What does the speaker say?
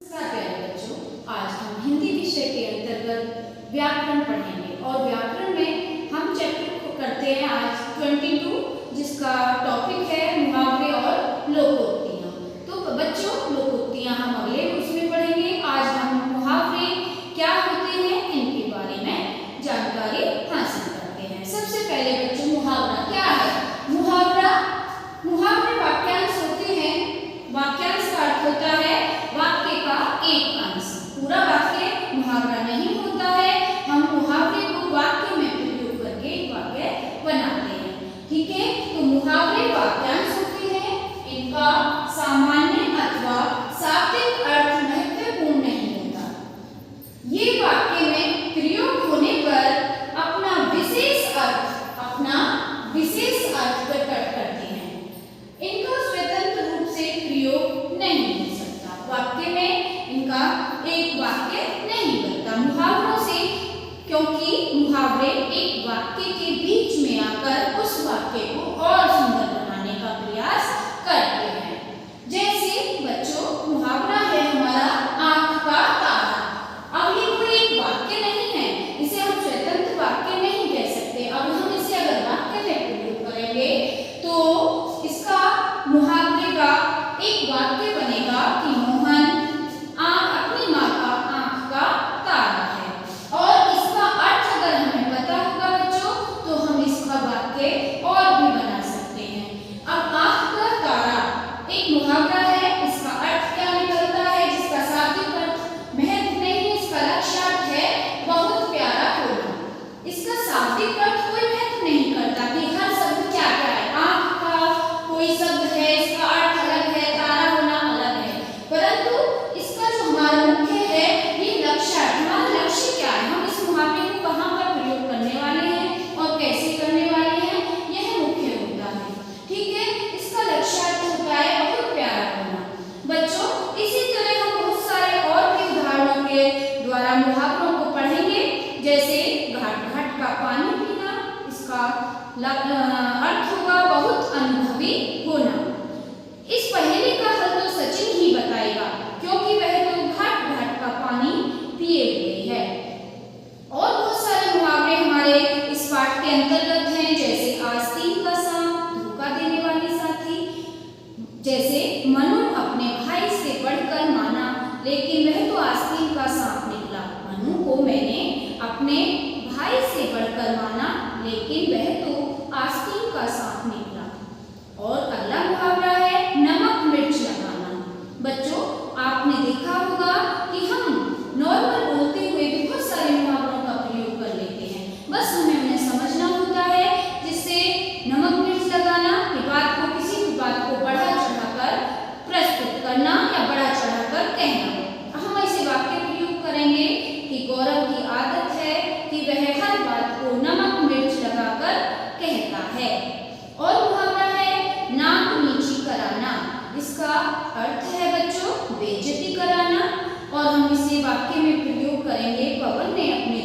नमस्कार प्यारे बच्चों, आज हम हिंदी विषय के अंतर्गत व्याकरण पढ़ेंगे और व्याकरण में हम चैप्टर को करते हैं आज 22, जिसका टॉपिक है मुहावरे और लोकोक्तियाँ। तो बच्चों, लोकोक्तियाँ हम अगले उसमें पढ़ेंगे। आज हम मुहावरे क्या होते हैं इनके बारे में जानकारी हासिल करते हैं। सबसे पहले बच्चों, मुहावरा क्या है? मुहावरे वाक्यांश होते हैं। वाक्यांश का अर्थ होता है वाक्य का एक अंश। पूरा वाक्य मुहावरा नहीं होता है। हम मुहावरे को वाक्य में प्रयोग करके एक वाक्य बनाते हैं। ठीक है, तो मुहावरे वाक्यांश होते हैं। इनका सामान्य अथवा शाब्दिक अर्थ महत्वपूर्ण नहीं होता। ये वाक्य में प्रयोग होने पर अपना विशेष अर्थ प्रकट करते हैं। इनका स्वतंत्र रूप से प्रयोग नहीं हो सकता। वाक्य में इनका एक वाक्य नहीं बनता मुहावरों से, क्योंकि मुहावरे एक वाक्य के बीच में आकर उस वाक्य को और सुंदर बनाने का प्रयास करते हैं। जैसे बच्चों, मुहावरा है हमारा आंख का तारा। अब ये कोई एक वाक्य नहीं है, इसे हम स्वतंत्र वाक्य नहीं कह सकते। अब हम इसे अगर वाक्य में प्रयोग करेंगे तो इसका मुहावरे का एक वाक्य बनेगा कि मोहन अपनी माँ का आंख का तारा है। और इसका अर्थ अगर हमें पता होगा बच्चों, तो हम इसका वाक्य और भी बना सकते हैं। अब आंख का तारा एक मुहावरा है। इसका अर्थ क्या निकलता है? जिसका शाब्दिक अर्थ महत्व नहीं, इसका लक्ष्यार्थ है बहुत प्यारा होना। इसका शाब्दिक अर्थ कोई महत्व नहीं करता कि हर शब्द क्या क्या है। आंख का कोई शब्द है, इसका अर्थ अलग है, तारा होना अलग है, परंतु इसका जो हमारा मुख्य है ये लक्ष्यार्थ। हमारा लक्ष्य क्या है? हम इस मुहावरे को कहाँ पर प्रयोग करने वाले हैं और कैसे करने वाले हैं, यह मुख्य होता है। ठीक है, इसका लक्ष्यार्थ होता है बहुत प्यारा होना। बच्चों, इसी तरह हम बहुत सारे और भी उदाहरणों के द्वारा मुहावरों को पढ़ेंगे। जैसे घाट घाट का पानी पीना, इसका अर्थ होगा बहुत अनुभवी होना। इस पहेली का हल तो सचिन ही बताएगा, क्योंकि वह तो घाट घाट का पानी पिए हुए है। और बहुत सारे मुहावरे हमारे इस पाठ के अंतर्गत हैं। जैसे आस्तीन का सांप, धोखा देने वाली साथी। जैसे मनु अपने भाई से बढ़कर माना, लेकिन वह तो आस्तीन का सांप निकला। मनु को मैंने अपने भाई से बढ़कर माना, लेकिन वह तो आस्तीन का सांप निकला। और अगला मुहावरा है नमक मिर्च लगाना। बच्चों, आपने देखा होगा कि हम नॉर्मल बोलते हुए भी बहुत सारे मुहावरों का प्रयोग कर लेते हैं। बस हमें उन्हें समझना होता है, जिससे नमक मिर्च लगाना की बात को, किसी भी बात को बढ़ा चढ़ाकर प्रस्तुत करना या बढ़ा चढ़ाकर कहना। हम ऐसे वाक्य प्रयोग करेंगे कि गौरव की आदत है कि वह हर बात को नमक मिर्च लगाकर कहता है। और मुहावरा है नाक नीची कराना। इसका अर्थ है बच्चों बेइज्जती कराना, और हम इसे वाक्य में प्रयोग करेंगे। पवन ने अपने